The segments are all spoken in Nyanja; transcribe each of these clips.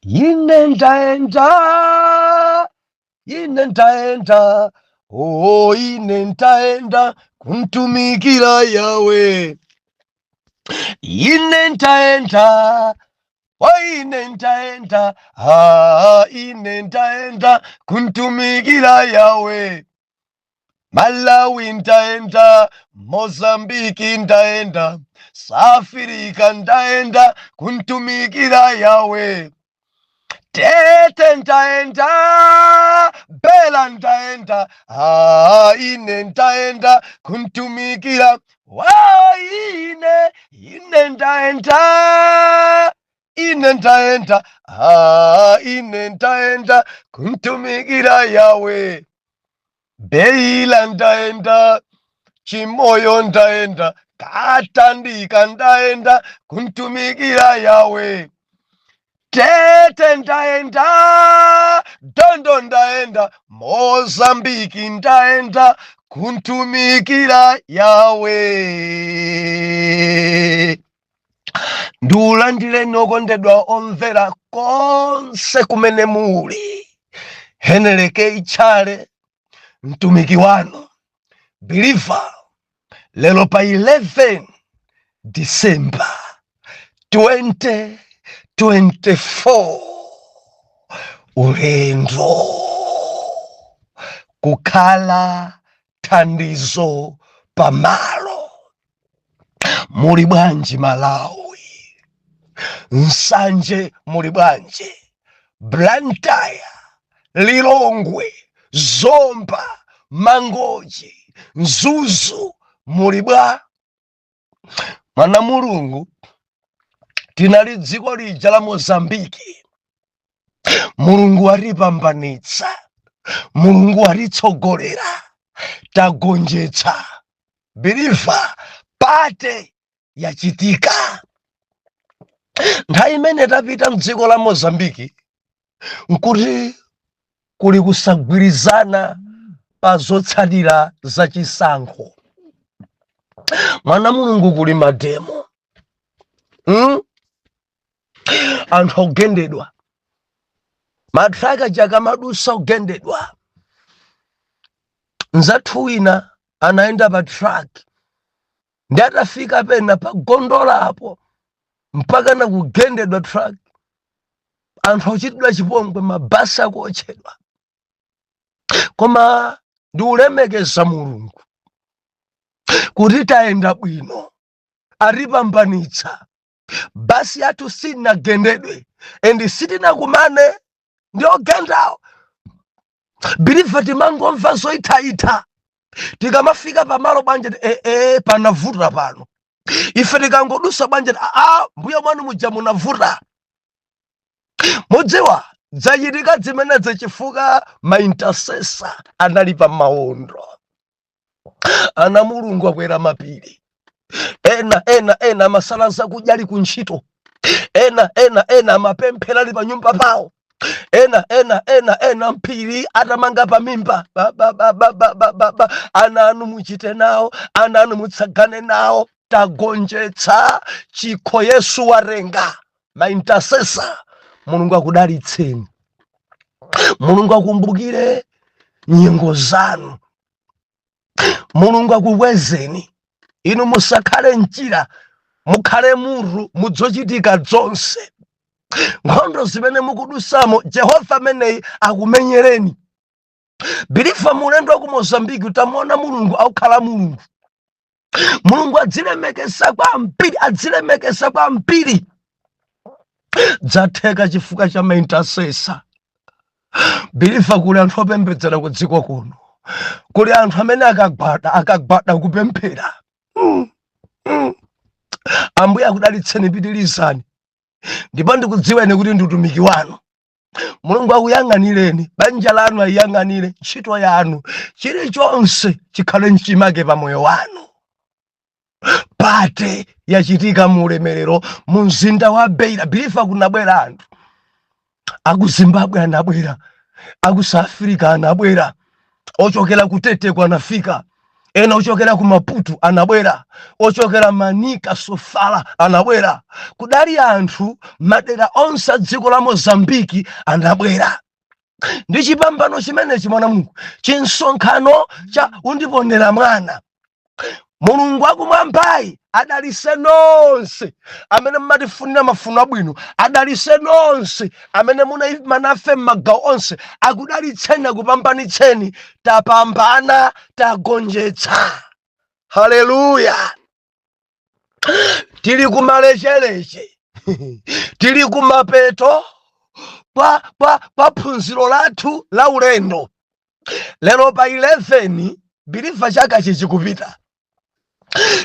ine ntaenda, oh ine ntaenda kuntumikira Yawe. Ine ntaenda, oh ine ntaenda, ine ntaenda kuntumikira Yawe. Malawi ntaenda, Mozambiki ntaenda, Safirika ntaenda kuntumikira Yawe. Tete ntaenda, Bela ntaenda, ine ntaenda kuntumikira ine ntaenda, ine ntaenda kuntumikira Yawe. Beila ntaenda, Chimoyo ntaenda, Katandika ntaenda kuntumikira Yawe. Tete ntaenda, Dondo ntaenda, Mozambiki ntaenda kuntumikira Yawe. Ndulandile nokondedwa omvera konse kumene muli. Heneleke ichale mtumiki wanu Believer lelo pa 11 December 2024 ulendo kukhala thandizo pamalo. Muli bwanji Malawi? Nsanje muli bwanji? Blantyre, Lilongwe, Zomba, Mangochi, Mzuzu muli bwa? Mana Mulungu tinali dziko lija la Mozambiki. Mulungu alipambanitsa, Mulungu alitsogolera, tagonjetsa. Believer, pate yachitika. Nthawi imene tapita mdziko la Mozambiki nkuti kuli kusagwirizana pa zotsatira za chisankho. Mwana Mulungu kuli mademo. Anthu ogendedwa, matraka chaka madusa ogendedwa. Nzathu wina anaenda pa truck, ndi atafika pena pa gondola apo mpaka na kugendedwa truck. Anthu ochitidwa chipongwe, mabasi akuotchedwa. Koma ndi ulemekeza Mulungu kuti taenda bwino, atipambanitsa. Basi yathu sinagendedwe endi sitinakumane ndi ogendawo. Believer timangomva zoithaitha. Tikamafika pamalo bwanje panavuta pano. Ife tikangodusa bwanje mbuya mwanu muja munavuta. Mudziwa zachitika zimenezi chifukwa ma intercessor anali pa mawondo. Ana Mulungu akwera mapiri. Ena masalansa kujali kuntchito. Ena mapemphera ali pa nyumba pawo. Ena mpiri atamanga pa mimba. Ana anu muchite nawo, ana anu mutsagane nawo. Tagonjetsa chikho Yesu warenga. Ma intercessor, Mulungu akudalitseni. Mulungu akumbukire nyengo zanu. Mulungu akukwezeni. Inu musakhale njira, mukhale muru mudzochitika zonse. Nkhondo zimene mukudusamo Jehova ameneyi akumenyereni. Believer mulendo wa ku Mozambiki utamona Mulungu akukhala Mulungu. Mulungu adzilemekeza kwa mpiri. Dzatheka chifukwa cha ma intercessor. Believer kuli anthu opembedzera ku dziko kuno. Kuli anthu amene akagwada kupemphera. Ambuye akudalitseni, pitilizani. Ndipo ndikudziweni kuti ndi utumiki wanu. Mulungu akuyang'anireni, banja lanu ayang'anire, ntchito yanu, chilichonse chikhale mchimake pa moyo wanu. Pate yachitika mu ulemerero mu mzinda wa Beira. Believer kunabwera anthu. Aku Zimbabwe anabwera, aku South Africa anabwera, ochokera kutete kwanafika. ena ochokera ku Maputo anabwera, ochokera Manica Sofala anabwera, kudali anthu madera onse a dziko la Mozambiki anabwera. Ndi chipambano chimenechi mwana Mulungu, chinsonkhano cha undiponera mwana. Mulungu akumwambayi adalise nonse amene mmatifunira mafuno abwino, adalise nonse amene munayima nafe m'magawo onse, akudalitseni akupambanitseni, tapambana tagonjetsa. Haleluya. Tili kumalechereche tili kumapeto pa phunziro lathu la ulendo. Lero pa 11 biliva chaka chichikupita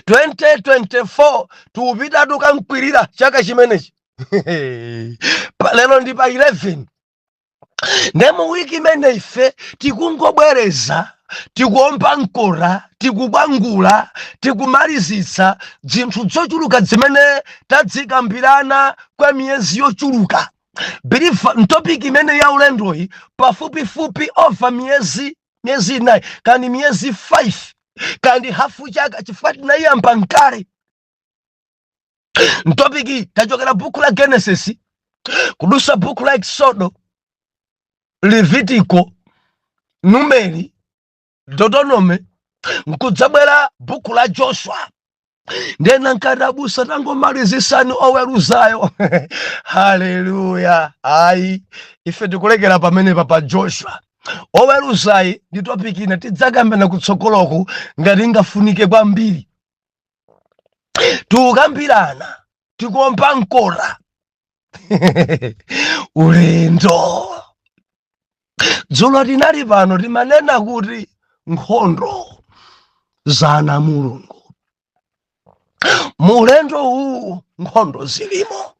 2024 tupita tukamkwirira chaka chimenechi. Lero ndi pa 11 ndemu wiki imene ife tikungobwereza, tikuomba mkora, tikubangula, tikumalizitsa zinthu zochuluka zimene tadzikambirana kwa miyezi yochuluka. Biliva ntopiki imene ya ulendoyi pafupifupi over miyezi 9 kandi miyezi 5 kandi hafu chaka, chifukwa tinayamba nkale. Ntopiki tachokera buku la Genesis kudusa buku la Exodo, Levitico, Numeri, Deuteronome, nkudzabwera buku la Joshua. Ndena nkadabusa tangomalizisani oweruzayo. Haleluya. Ayi ife tikulekera pamene pa Joshua. Oweruzayi ndi topiki ina tidzakambana kutsogoloku ngati ngafunike kwambiri. Tukambirana, tikuomba mkora. Ulendo. Dzulo tinali pano timanena kuti nkhondo za Mulungu. Mulendo huu nkhondo zilimo.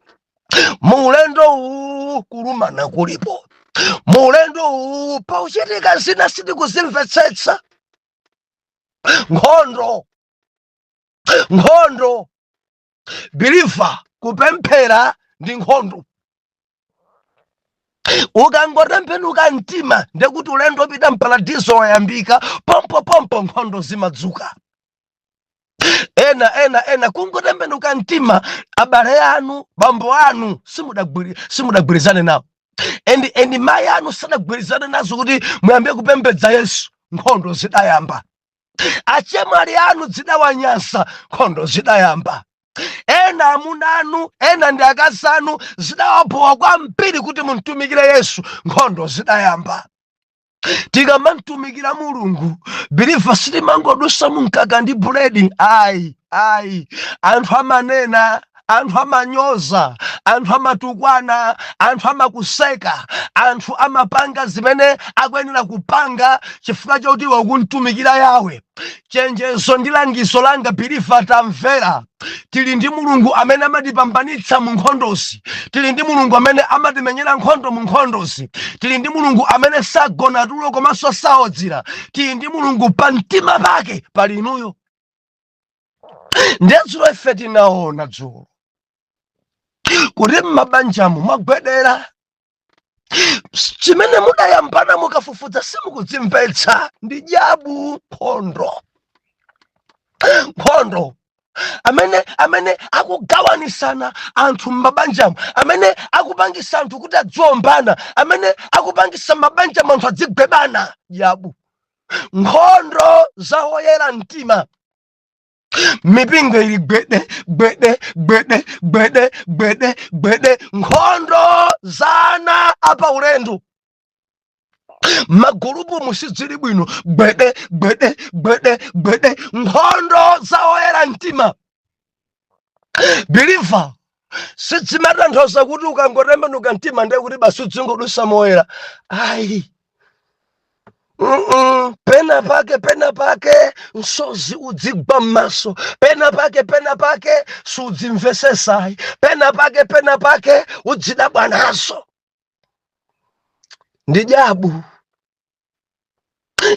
Mulendo huu kulumana kulipo. Mulendo huu pauchitika zina sitikuzimvetsetsa. Nkhondo biliva kupemphera ndi nkhondo. Ukangotembenuka mtima ndekuti ulendo pita mparadizo wayambika, pompo nkhondo zimadzuka. Ena kungotembenuka mtima, abale anu, bambo anu simudagwirizane nawo. Endi mayi anu sadagwirizane nazo kuti muyambe kupembedza Yesu, nkhondo zidayamba. Achemwali anu zidawanyansa, nkhondo zidayamba. Ena amuna anu, ena ndi akazi anu zidawabowa kwambiri kuti muntumikire Yesu, nkhondo zidayamba. Tikamamtumikira Mulungu, biliva sitimangodusa mumkaka ndi buledi. Ayi anthu amanena, anthu amanyoza, anthu amatukwana, anthu amakuseka, anthu amapanga zimene akuyenera kupanga chifukwa choti wakuntumikira Yawe. Chenjezo ndi langizo langa biliva tamvera. Tili ndi Mulungu amene amatipambanitsa mu nkhondozi. Tili ndi Mulungu amene amatimenyera nkhondo mu nkhondozi. Tili ndi Mulungu amene sagona tulo komanso saodzera. Tili ndi Mulungu pa mtima pake pali inuyo. Ndedzulo ife tinaona dzulo kuti m'mabanjamu mwagwedera chimene mudayambana mukafufuza simukudzimvetsa. Ndi jabu. Nkhondo amene akugawanisana anthu m'mabanjamu, amene akupangisa anthu kuti adziombana, amene akupangisa mabanjamu anthu adzigwebana. Jabu. Nkhondo za oyera mtima. Mipingo ili gwede. Nkhondo zana apa ulendo. Magulupu musidziri bwino gwede. Nkhondo za oyera mtima. Biliva sidzimatanthauza kuti ukangotembenuka mtima ndiye kuti basi udzingodusa moyera. Ayi. Pena pake msozi udzigwa m'maso. Pena pake sudzimvesesa. Pena pake udzidabwa naso. Ndi jabu.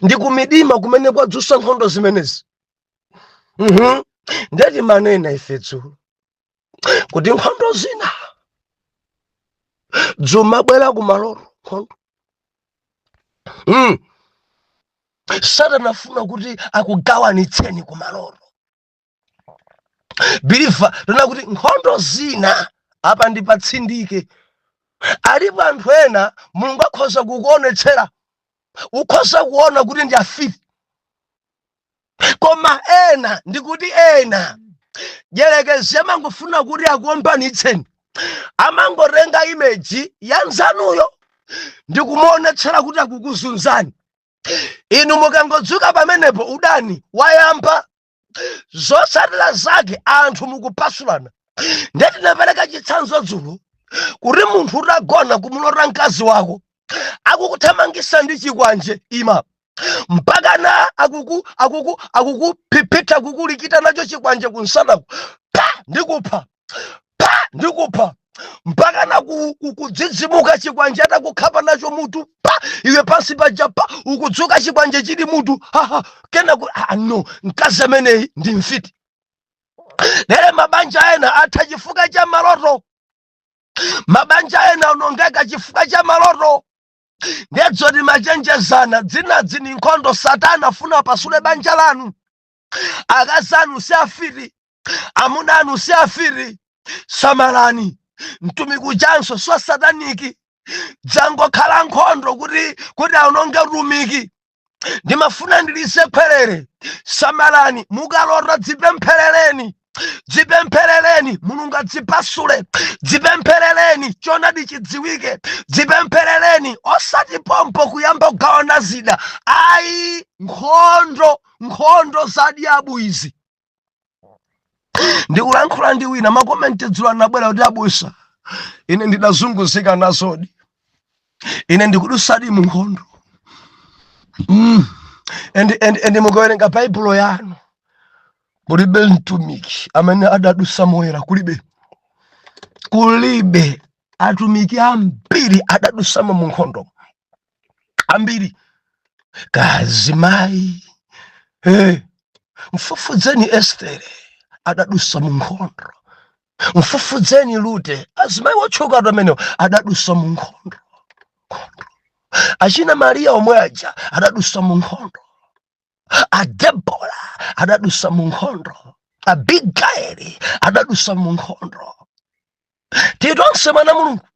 Ndi kumidima kumene kwadzusa nkhondo zimenezi. Ndeti manena ifetsu kuti nkhondo zina dzumabwera kumaloro nkhondo. Satana afuna kuti akugawanitseni ku maloto. Biliva lona kuti nkhondo zina apa ndipatsindike. Alipo anthu ena Mulungu akhoza kukuonetsera, ukhoza kuona kuti ndi afifi. Koma ena ndikuti ena Jelekezi amangofuna kuti akuombanitseni, amangotenga image ya nzanuyo ndikumuonetsera kuti akukuzunzani. Inu mukangodzuka pamenepo udani wayamba, zotsatira zake anthu mukupasulana. Ndeti napereka chitsanzo dzulo kuti munthu utagona kumulota mkazi wako akukuthamangisa ndi chikwanje ima mpaka na akukuphipita kukulikita nacho chikwanje kunsanaku pa ndikupha mpaka na kudzidzimuka chikwanje atakukhapa nacho mutu pa iwe pansi paja pa ukudzuka chikwanje chili mutu kena no mkazi ameneyi ndi mfiti. Lero mabanja ena atha chifukwa cha maloto, mabanja ena onongeka chifukwa cha maloto. Ndedzo timachenjezana dzinadzi ni nkhondo Satana afuna pasule banja lanu. Akazi anu si afiti, amuna anu si afiti, samalani. Mtumiki ujanso swa sataniki dzangokhala nkhondo kuti aunonge utumiki. Ndimafuna ndilise khwerere, samalani. Mukalota dzipempherereni Mulungu adzipasule, dzipempherereni choonadi chidziwike, dzipempherereni osati pompo kuyamba kugawana zida. Ayi, nkhondo za diabu izi. Ndikulankhula ndi wina makomenti dzulo anabwera kuti abusa ine ndidazunguzika nazodi, ine ndikudusadi mu nkhondo. Endi mukawerenga baibulo yanu kulibe mtumiki amene adadusa moyera, kulibe atumiki ambiri adadusamo mu nkhondo, ambiri. Kazimayi mfufudzeni Estere adadusa mu nkhondo, mfufudzeni Lute, azimayi wotchuka amenewo adadusa mu nkhondo. Achina Maria omwe aja adadusa mu nkhondo, a Debora adadusa mu nkhondo, Abigaili adadusa mu nkhondo. Tidonse mwana Mulungu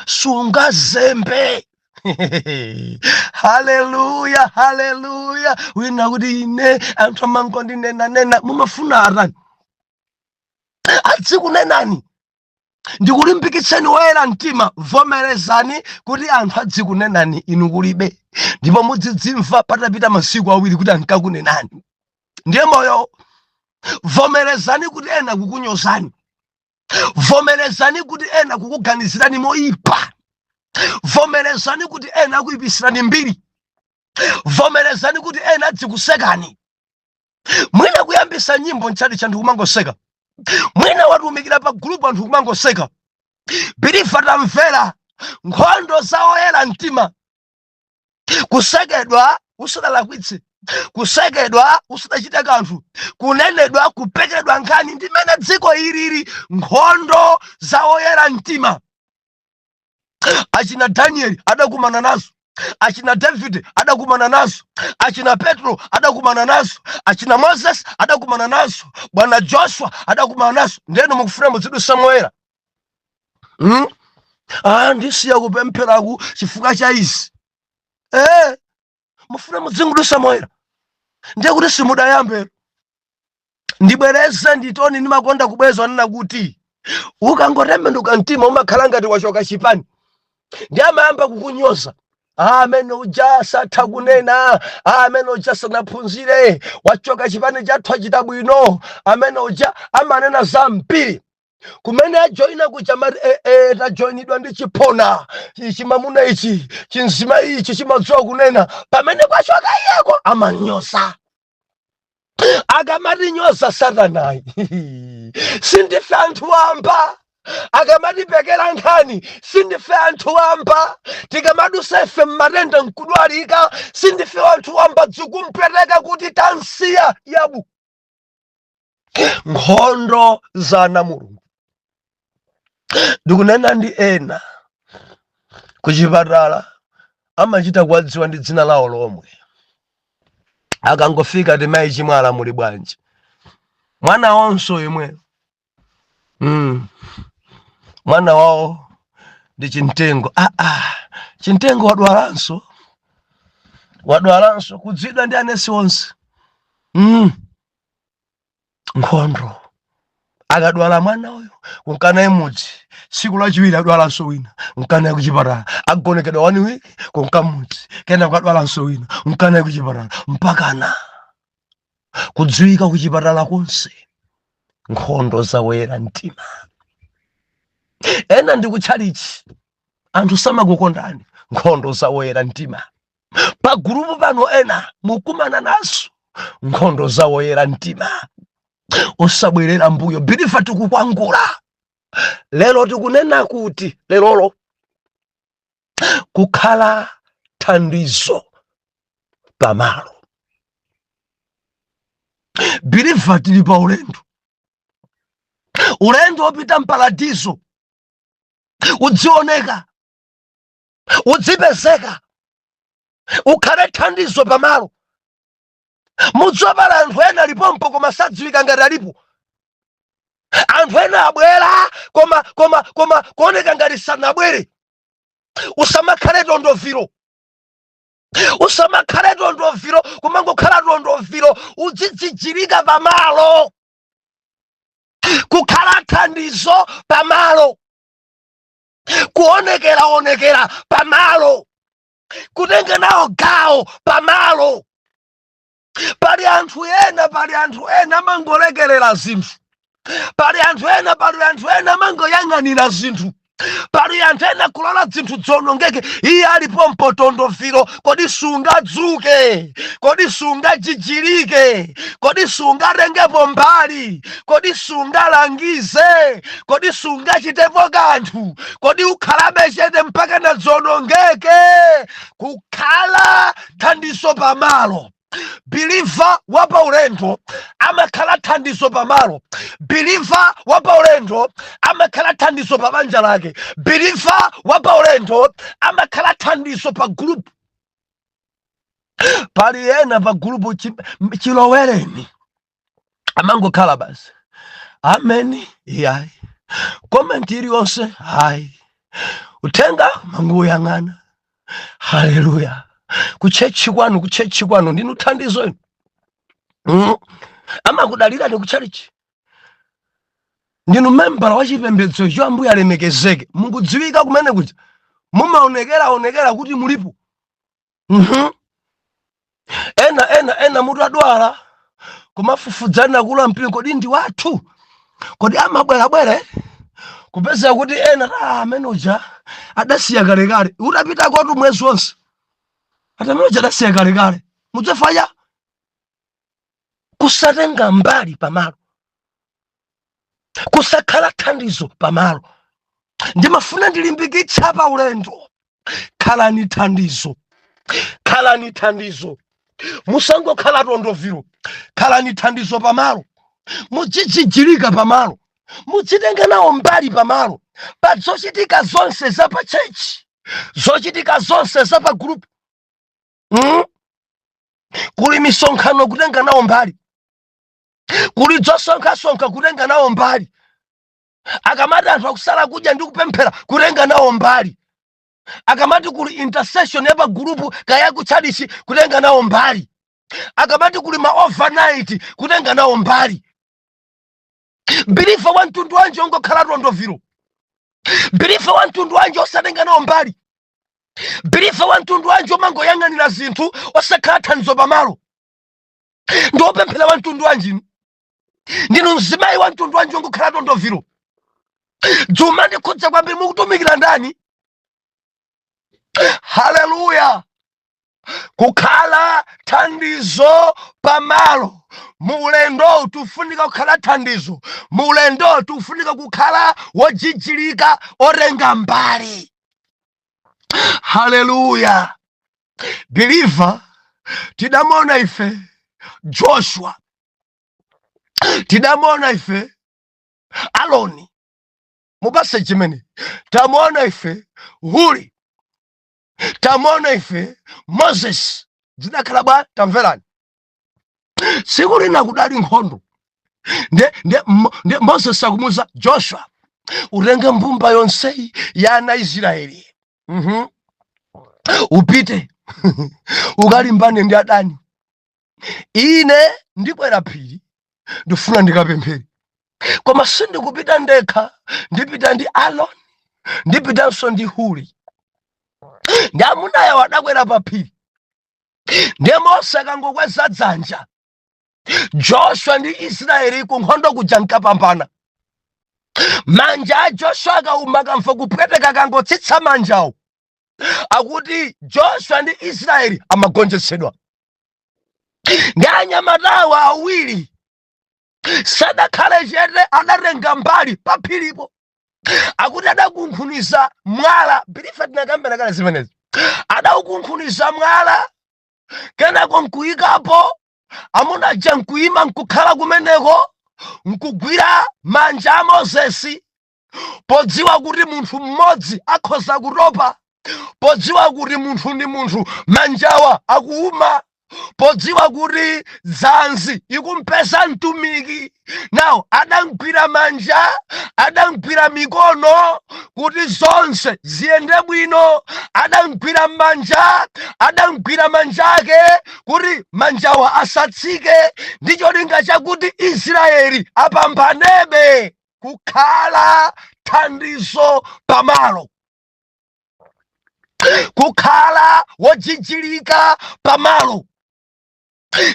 sungazembe. Haleluya, haleluya. Wina kuti ine anthu amangondi nena mumafuna arani adzikunenani. Ndikulimbikitseni woyera mtima, vomerezani kuti anthu adzikunenani inu kulibe, ndipo mudzidzimva patapita masiku awiri kuti ankakunenani. Ndiye moyo. Vomerezani kuti ena kukunyozani, vomerezani kuti ena kukuganizirani moyipa, vomerezani kuti ena akuipisirani mbiri, vomerezani kuti ena adzikusekani. Mwina kuyambisa nyimbo nchali cha ndikumangoseka, mwina watumikira pa gulupu anthu kumangoseka. Biliva tamvera, nkhondo za oyera mtima. Kusekedwa usadalakwitse, kusekedwa usadachite kanthu, kunenedwa kupekedwa nkhani, ndimene dziko ilili. Nkhondo za oyera mtima. Achina Danieli adakumana nazo, achina David adakumana nazo, achina Petro adakumana nazo, achina Moses adakumana nazo, bwana Joshua adakumana nazo. Ndeno mukufuna muzidusa moyera. Ndisiya kupempheraku chifukwa cha izi. Mufuna muzingudusa moyera. Ndiye kuti simudayambe. Ndibwereze nditoni ndimakonda kubweza nena kuti ukangotembenuka mtima umakhala ngati wachoka chipani. Ndiye amayamba kukunyoza. Amene uja satha kunena, amene uja sanaphunzire, wachoka chipani chathu achita bwino, amene uja amanena za mpiri. Kumene ajoina kuja tajoinidwa ndi chipona, chimamuna ichi, chinzima ichi chimadziwa kunena, pamene kwachoka yeko amanyoza. Akamati nyoza Satanayi sindife anthu wamba. Akamatipekera nkhani sindife anthu wamba. Tikamadusa ife mmatenda nkudwalika sindife anthu wamba. Dzikumpereka kuti tansiya yabu. Nkhondo za Mulungu. Ndikunena ndi ena kuchipatala amachita kuwadziwa ndi dzina lawo lomwe. Akangofika ti mayi Chimwala muli bwanji, mwana wonso yemweyo mwana wawo ndi Chintengo. Chintengo wadwalanso kudzidwa ndi anesi onse. Nkhondo akadwala mwana uyo kunkanaye mudzi, tsiku lachiwiri adwalanso wina nkanaye kuchipatala, akugonekedwa 1 week kunkamudzi, kena kukadwalanso wina nkanaye kuchipatala, mpakana kudziwika kuchipatala konse. Nkhondo zawera mtima. Ena ndi kutchalichi anthu samakukondani, nkhondo zawera mtima. Pa gurupu pano ena mukumana naso, nkhondo zawera mtima. Usabwerera mbuyo. Bilifa tikukwangula lero, tikunena kuti lerolo kukhala thandizo pamalo. Bilifa tili pa ulendo wopita mparadizo, udzioneka, udzipezeka, ukhale thandizo pamalo. Mudzopala anthu ena alipompo koma sadziwika ngati alipo. Anthu ena abwera koma kuoneka ngati sanabwere. Usamakhale tondoviro, usamakhale tondoviro, kumangokhala tondoviro, udzidzidzirika pamalo. Kukhala thandizo pamalo, kuonekera pamalo, kutenga nawo gawo pamalo. Pali anthu ena mangolekerera zinthu. Pali anthu ena mangoyang'anira zinthu. Pali anthu ena kulola zinthu zonongeke. Iye alipompo tondoviro, kodi sungadzuke? Kodi sungajijirike? Kodi sungatengepo mbali? Kodi sungalangize? Kodi sungachitepo kanthu? Kodi ukhalabe chete mpaka na zonongeke? Kukhala thandizo pamalo. Biliva wapa ulendo amakhala thandizo pamalo. Biliva wapa ulendo amakhala thandizo pa banja lake. Biliva wapa ulendo amakhala thandizo pa group. Pali ena pa group chilowereni amangokhala basi ameni yayi, komenti iliyonse hayi, utenga manguyang'ana. Haleluya. Kuchechi kwanu ndinu thandizo inu. Amakudalira ni kuchalichi, ndinu membala wa chipembedzo cho Ambuye alemekezeke. Mukudziwika kumene kuja mumaonekera kuti mulipo. Ena mutadwala kumafufudzana kula mpingo, kodi ndi wathu, kodi amabwera kupeza kuti ena amenoja adasiya kalekale. Utapita kwatu mwezi wonse atamenoja adasiya kalekale. Mudzafanya kusatenga mbali pamalo, kusakhala thandizo pamalo. Ndimafuna ndilimbikitsa pa ulendo, khalani thandizo. Musangokhala tondoviro, khalani thandizo pamalo. Mudzidzidzirika pamalo, mudzitenga nawo mbali pamalo. Pa zochitika zonse za pa church, zochitika zonse za pa group, kuli misonkhano kutenga nawo mbali, kuli zosonkha kutenga nawo mbali. Akamati anthu akusala kudya ndi kupemphera kutenga nawo mbali. Akamati kuli intercession ya pa group kaya kutchalichi kutenga nawo mbali. Akamati kuli ma overnight kutenga nawo mbali. Bilifa wa mtundu wanje ongokhala tondoviro. Bilifa wa mtundu wanje osatenga nawo mbali. Bilifa wa mtundu wanje omangoyang'anira zinthu osakhala thandizo pamalo. Ndiopemphera wa mtundu wanje, ndinu mzimayi wa mtundu wanje ongokhala tondoviro. Dzuma ndikhudza kwambiri, mukutumikira ndani? Haleluya. Kukhala thandizo pamalo. Mulendo tufunika kukhala thandizo. Mulendo tufunika kukhala wojijilika, orenga mbali. Haleluya. Biliva tidamona ife Joshua, tidamona ife Aloni, mubase chimene tamona ife Huri, tamona ife Moses zidakhala bwa tamverani tsiku lina kudali nkhondo nde Moses akumuza Joshua utenge mbumba yonseyi ya ana Israeli upite ukalimbane ndi adani. Ine ndikwera phiri ndifuna ndikapempheri, koma sindikupita ndekha, ndipita ndi Aaron, ndipitanso ndi Huri. Ndi amunayo adakwera pa phiri. Ndiye Mose akangokweza dzanja, Joshua ndi Israeli ku nkhondo kuja nkapambana. Manja a Joshua akauma akamva kupweteka kangotsitsa manjawo, akuti Joshua ndi Israeli amagonjetsedwa. Ndi anyamatawa awiri sadakhale chete, adatenga mbali pa phiripo, akuti adakunkhuniza mwala. Bilifa tinakambira kale zimenezi. Adaukunkhuniza mwala kenako nkuyikapo, amuna aja nkuyima nkukhala kumeneko nkugwira manja a Mosesi, podziwa kuti munthu mmodzi akhoza kutopa, podziwa kuti munthu ndi munthu manjawa akuuma, podziwa kuti dzanzi ikumpesa mtumiki. Nawo adamgwira manja, adamgwira mikono kuti zonse ziyende bwino, adamgwira manja, adamgwira manjake kuti manjawa asatsike, ndi cholinga chakuti Israeli apambanebe kukhala thandizo pamalo, kukhala wojijilika pamalo.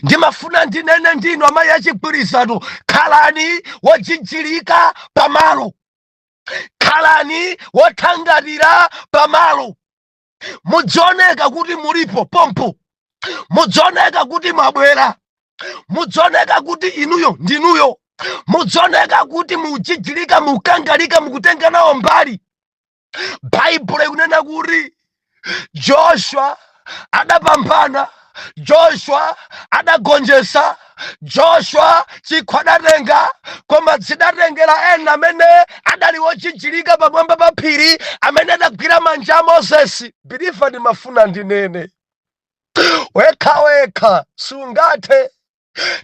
Ndimafuna ndinene ndinu amayi achigwirizano, khalani wojijilika pamalo, khalani wothangatira pamalo. Mudzioneka kuti mulipo pompo, mudzioneka kuti mwabwera, mudzioneka kuti inuyo ndinuyo, mudzioneka kuti mujijilika, mukangalika, mukutenga nawo mbali. Baibulo ikunena kuti Joshua adapambana, Joshua adagonjesa, Joshua chikho adatenga, koma zidatengera ena amene adali wochijilika pamwamba pa phiri, amene adagwira manja a Mosesi. Bilifa ndimafuna ndinene, wekha wekha sungathe,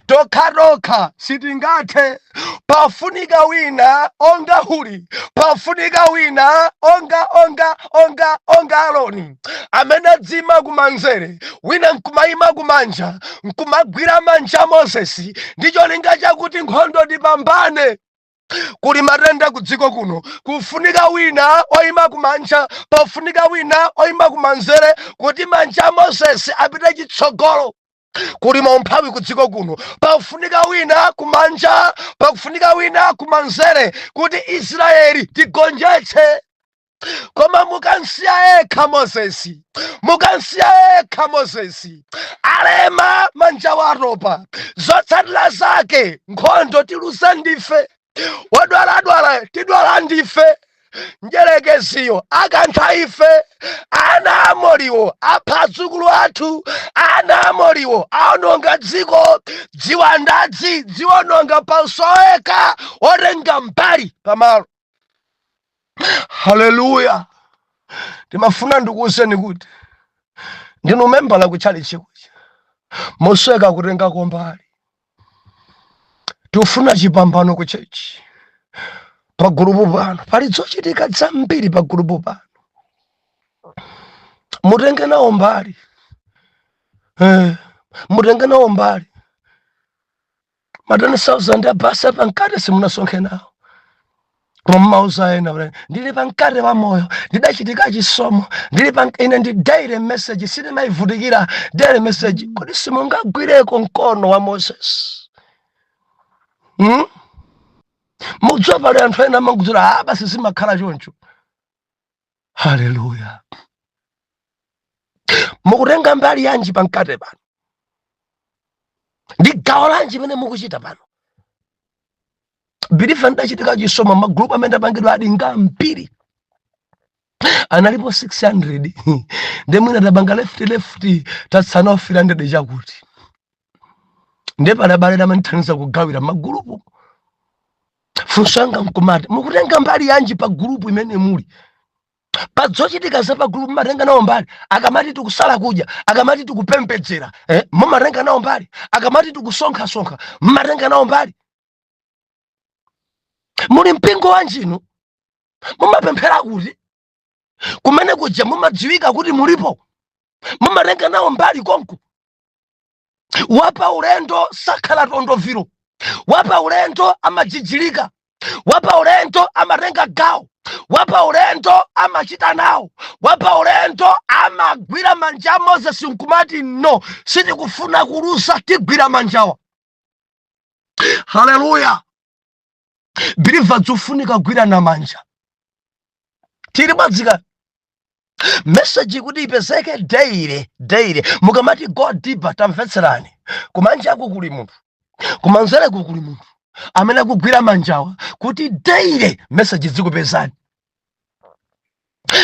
tokha sitingathe, pafunika wina onga Huri, pafunika wina onga Aaroni, amene adzima kumanzere, wina nkumayima kumanja, nkumagwira manja a Mosesi, ndi cholinga chakuti nkhondo tipambane. Kuli matenda ku dziko kuno, kufunika wina oyima kumanja, pafunika wina oyima kumanzere, kuti manja a Mosesi apite chitsogolo. Kuli maumphawi ku dziko kuno, pafunika wina kumanja, pafunika wina kumanzere, kuti Israeli tigonjetse. Koma mukansiya yekha Mosesi, mukansiya yekha Mosesi, alema manja watopa, zotsatira zake nkhondo tilusa ndife, wadwaladwala tidwala ndife, njelekeziyo akantha ife, ana amoliwo apha adzukulu athu, ana amoliwo aononga dziko, dziwandadzi dziwononga pansoweka otenga mbali pamalo. Haleluya. Ndimafuna ndikuwuzeni kuti ndinu membala kuchali chikuchi, mosweka kutengako mbali. Tifuna chipambano ku chechi, pa gulupu pano pali zochitika zambiri. Pa gulupu pano mutenge nawo mbali, mutenge nawo mbali. Matani 1000 abasa pankate simunasonkhe nawo, koma mmauza ena ndili pankate wa moyo, ndidachitika chisomo, ndili ine ndi daily message, sindimayivutikira daily message. Kodi simungagwireko mkono wa Moses? Mudziwa pali anthu ena amangodzera basi simakhala choncho. Haleluya. Mukutenga mbali yanji pankate pano? Ndi gawo lanji pene mukuchita pano? Bilifa ndachitika chisomo, magrupu amene apangidwa adi ngambiri, analipo 600 ndi mwina tabanga left tatsana 300 chakuti, ndi pali abale amandithandiza kugawira magrupu. Funso yanga nkumati, mukutenga mbali yanji pa grupu imene muli? Padzochitika zapa group mumatenga nawo mbali, akamati tikusala kudya, akamati tikupembedzera, mumatenga nawo mbali, akamati tikusonkha mumatenga nawo mbali. Muli mpingo wanjinu mumapemphera kuti kumene kuja mumadziwika kuti mulipo, mumatenga nawo mbali konku. Wapa ulendo sakhala tondoviro, wapa ulendo amajijilika, wapa ulendo amatenga gawo, wapa ulendo amachita nawo, wapa ulendo amagwira manja. Moses nkumati no, sitikufuna kulusa, tigwira manjawa. Haleluya. Believe dzofunika gwira na manja. Tiri badzika message kuti ipezeke daily. Mukamati God deeper tamvetserani. Kumanja kuli munthu, kumanzere kuli munthu amene akugwira manjawa kuti daily message zikupezani.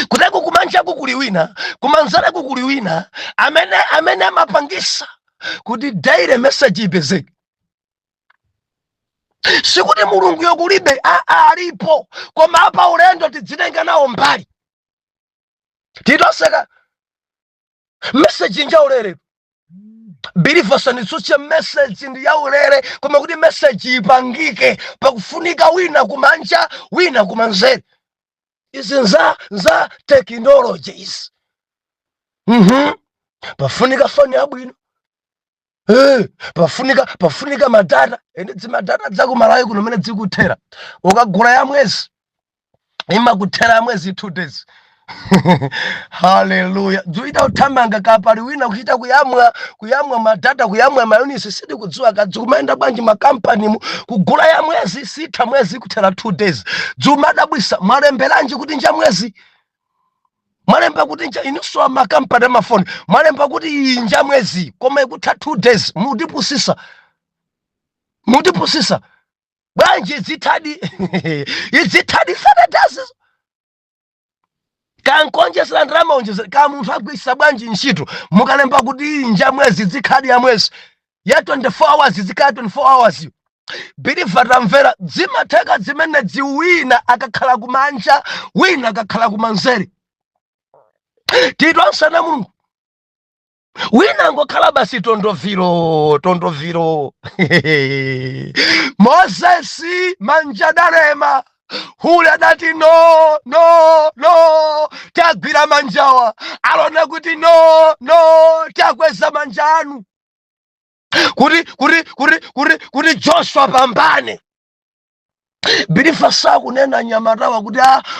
Kuteko kumanja kuli wina, kumanzere kuli wina amene amapangisa kuti daily message ipezeke. Sikuti mulungu yokulibe alipo, koma apa ulendo tidzitenga nawo mbali. Tidoseka message nja ulere. Believers anitsutse message ndi ya ulere, koma kuti message ipangike pakufunika wina kumanja, wina kumanzere. Izi za technologies. Pafunika foni yabwino. Pafunika madata, ende madata dzako malawi kuno mene dzikuthera. Ukagula ya mwezi imakuthera ya mwezi 2 days. Hallelujah. Dzuita uthamanga kapali wina kuchita kuyamwa madata, kuyamwa mayunisi, sidi kudziwa kadzukumaenda bwanji makampani kugula ya mwezi sitha mwezi kuthera 2 days. Dzumadabwisa mwalemberanji kuti nja mwezi, mwalemba kuti nja inuso makampani amafoni, mwalemba kuti inja mwezi koma ikutha 2 days. Mutipusisa bwanji zithadi izithadi 30 days. Kankonjesera ndrama onjezera ka munthu agwisa bwanji ntchito mukalemba kuti inja mwezi zikhadi ya mwezi ya 24 hours zikhala 24 hours. Believe tamvera zimatheka zimene ziwina akakhala kumanja, wina akakhala kumanzere. Tidonsana mulungu wina ngokhala basi tondoviro. Moses manja darema hule adati no tagwira manjawa, alona kuti no takweza manjanu kuti Joshua pambane. Believe sakunena nyamatawa kuti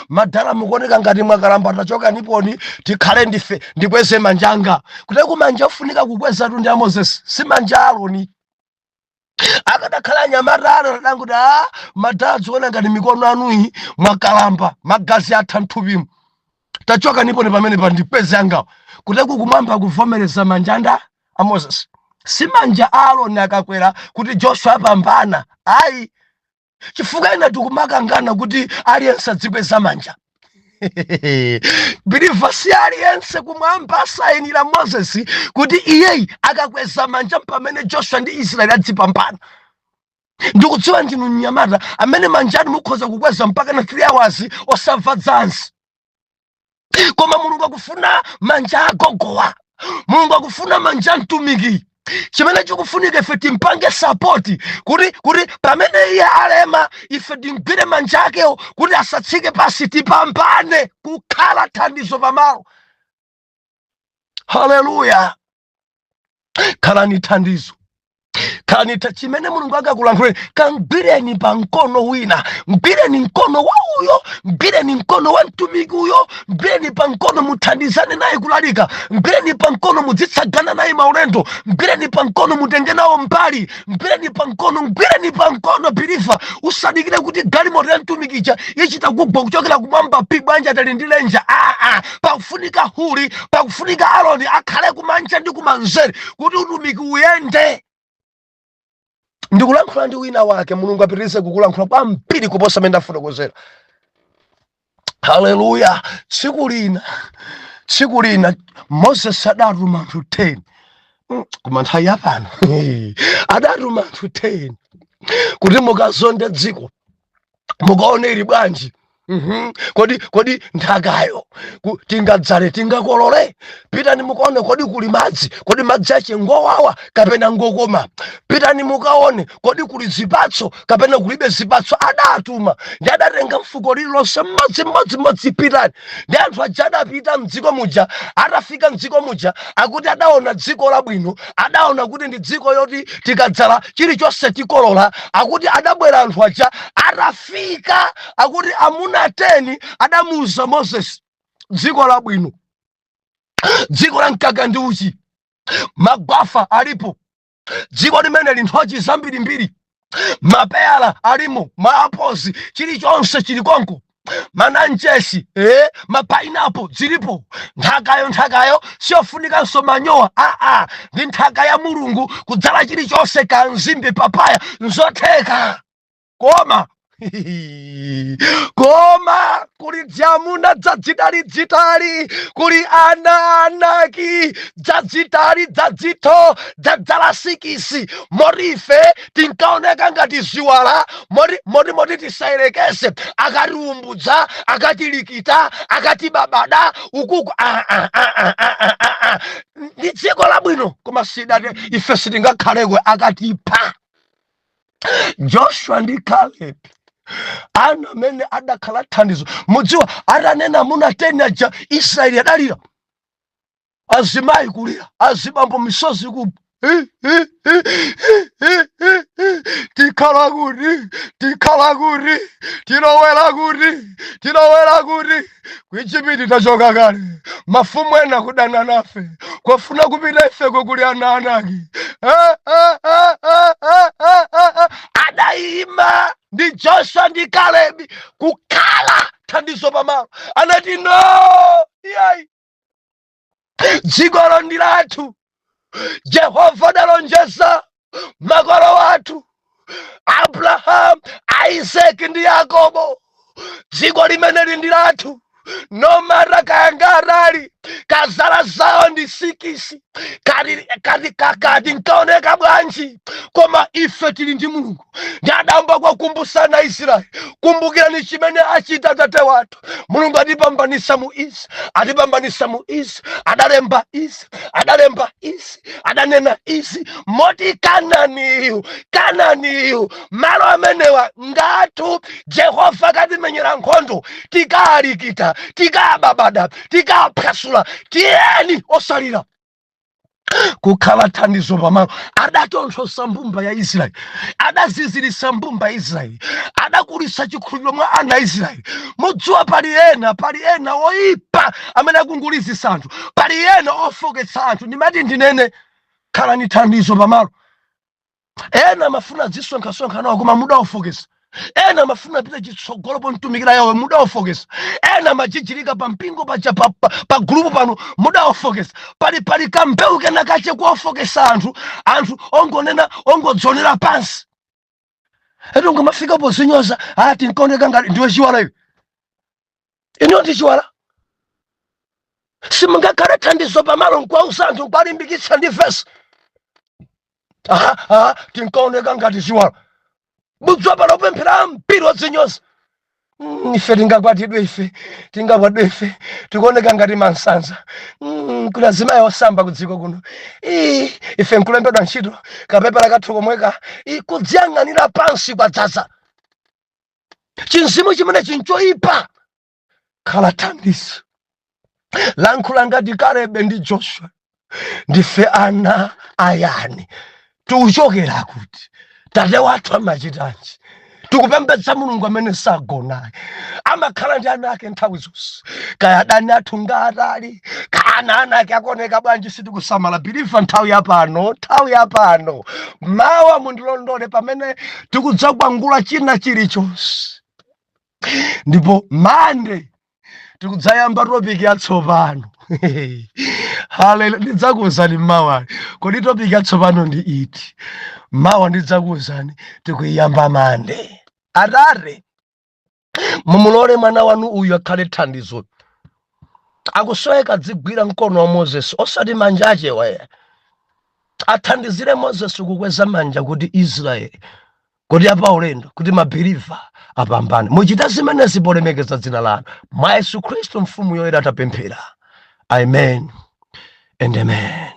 madala mukoneka ngati mwakalamba tachoka niponi tikhale ndife ndikweze manjanga. Kuti kumanja ufunika kukweza tu ndi a Moses, si manja aloni. Akadakhala nyamatara tadanguti madala ziona ngati mikono anuyi mwakalamba, magazi atha nthupimu, tachoka niponi pamene pandikweze angawo. Kuti kumwamba kuvomereza manjanda a Moses, si manja aloni akakwera kuti Joshua apambana. Ayi, chifukwa ina tikumakangana kuti aliyense adzikweza manja. Believe si aliyense kumwamba asayinira Moses kuti iyeyi akakweza manja pamene Joshua ndi Israeli adzipambana. Ndikudziwa ndinu mnyamata amene manja anu mukhoza kukweza mpaka na 3 hours osamva dzanzi. Koma mulungu akufuna manja agogowa, mulungu akufuna manja mtumiki. Chimene chikufunika ife timpange support kuti pamene iye alema ife tingwire manja akewo kuti asatsike pasi, tipambane kukhala thandizo pamalo. Haleluya. Khalani thandizo. Chimene mulungu akakulankhule kangwireni pa mkono wina, mgwireni mkono wa uyo, mgwireni mkono wa mtumiki uyo, mgwireni pa mkono muthandizane naye kulalika, mgwireni pa mkono mudzitsagana naye maulendo, mgwireni pa mkono mutenge nawo mbali, mgwireni pa mkono. Believe usadikire kuti galimoto ya mtumikicha ichita kugwa kuchokera kumwamba banja tali ndi lenja. Pakufunika huli, pakufunika Aroni akhale kumanja ndi kumanzere kuti utumiki uyende. Ndikulankhula ndi wina wake, mulungu apitirize kukulankhula kwambiri kuposa amene ndafotokozera. Haleluya. Tsiku lina Moses adatuma anthu 10 koma nthawi yapano adatuma anthu 10 kuti mukazonde dziko mukaone ili bwanji. Kodi nthakayo tingadzale tingakolole? Pitani mukaone kodi kuli madzi, kodi madzi ache ngowawa kapena ngokoma. Pitani mukaone kodi kuli zipatso kapena kulibe zipatso. Adatuma ndi adatenga mfuko lililonse mmodzi pitani. Ndi anthu aja adapita mdziko muja, atafika mdziko muja akuti adaona dziko labwino, adaona kuti ndi dziko yoti tikadzala chilichonse tikolola. Akuti adabwera anthu aja, atafika akuti amuna 10 adamuza Moses dziko labwino, dziko la mkaka ndi uchi, magwafa alipo, dziko limene linthochi zambirimbiri, mapeyala alimo, maapozi, chilichonse chili konko, mananjesi, mapainapo zilipo. Nthakayo siofunikanso manyowa, ndi nthaka ya Mulungu kudzala chilichonse, kanzimbe, papaya, nzotheka. Koma kuli dzamuna dzadzitali, kuli anaki dzadzitali dzadzitho dzadzala sikisi. Morife tinkaoneka ngati ziwala, moti tisayerekeze, akatiumbudza, akatilikita, akatibabada ukuku. Ndi dziko labwino koma sidati ife sitingakhalekwe, akatipha. Joshua ndi Caleb ana amene adakhala thandizo. Mudziwa atanena amuna 10 aja Israeli adalira, azimayi kulira, azibambo misozi kuba. Tikhala kuti tilowera kuti kuIjipiti tachoka kale. Mafumu ena kudana nafe, kwafuna kupita ife kuli ana anaki. Adayima ndi Joshua ndi Caleb kukhala thandizo pamalo. Anati no, iyayi, dziko ndi lathu. Jehova adalonjeza makolo athu Abraham, Isaac ndi Yakobo, dziko limene ndi lathu. No matter kayangarali kazala zawo ndi sikisi, kati nkaoneka bwanji, koma ife tili ndi Mulungu. Ndi adamba kukumbusana Israeli, kumbukirani chimene achita tate wathu. Mulungu adipambanisa mu isi, adalemba isi, adanena isi, moti Kananiyu, malo amenewa ngatu Jehova katimenyera nkhondo, tikalikita, tikababada, tikapasula, tiyeni osalira. Kukhala thandizo pamalo. Adatonthosa mbumba ya Israeli, adazizirisa mbumba ya Israeli, adakulisa chikhulupiriro mwa ana Israeli. Mudziwa pali ena oyipa amene akungulizisa anthu, pali ena ofoketsa anthu. Ndimati ndinene khalani thandizo pamalo. Ena mafuna zisonkhasonkha nawo koma muda ofokesa. Ena mafuna pita chitsogolo pontumikira yawo, muda ofokesa. Ena majijilika pa mpingo paja pa gulupu pano, muda ofokesa. Pali kambewu kena kache kuofokesa anthu ongodzonera pansi. Eto ngamafika pozinyoza, tinkaoneka ngati ndiwe chiwala iwe. Ino ndi chiwala. Simungakhale thandizo pamalo nkwausa anthu nkwalimbikitsa ndi vesi. Tinkaoneka ngati chiwala. Mudziwa pano pemphera mpiro odzinyoza. Ife tingabwadwe ife tikuoneka ngati mansanza. Kuli azimayi osamba kudziko kuno. Ife nkulembedwa ntchito kapepera kathu komweka kudziyang'anira pansi kwadzaza. Chinzimu chimene chinchoyipa. Khala thandizo. Lankhula ngati Kalebe ndi Joshua. Ndife ana ayani. Tuchokera kuti tate wathu amachitanji. Tikupembedza Mulungu amene sagonayo, amakhala ndi ana ake nthawi zonse. Kaya adani athu ngatali, kana ana ake akoneka bwanji sitikusamala. Biliva nthawi yapano mawa mundilondole pamene tikudzagwangula china chilichonse. Ndipo Monday tikudzayamba topic yatsopano. Haleluya. Ndidzakuwuzani mawa kodi topic yatsopano ndi iti. Mawa ndidzakuwuzani tikuyamba Monday. Atate, mumulole mwana wanu uyu akhale thandizo. Akusweka dzigwira mkono wa Moses, osati manja ache waya. Athandizire Moses kukweza manja kuti Israeli, kuti apa ulendo, kuti mabeliva apambane. Muchita zimenezi polemekeza dzina lanu, mwa Yesu Khristu mfumu yoyera tapemphera. Amen and amen.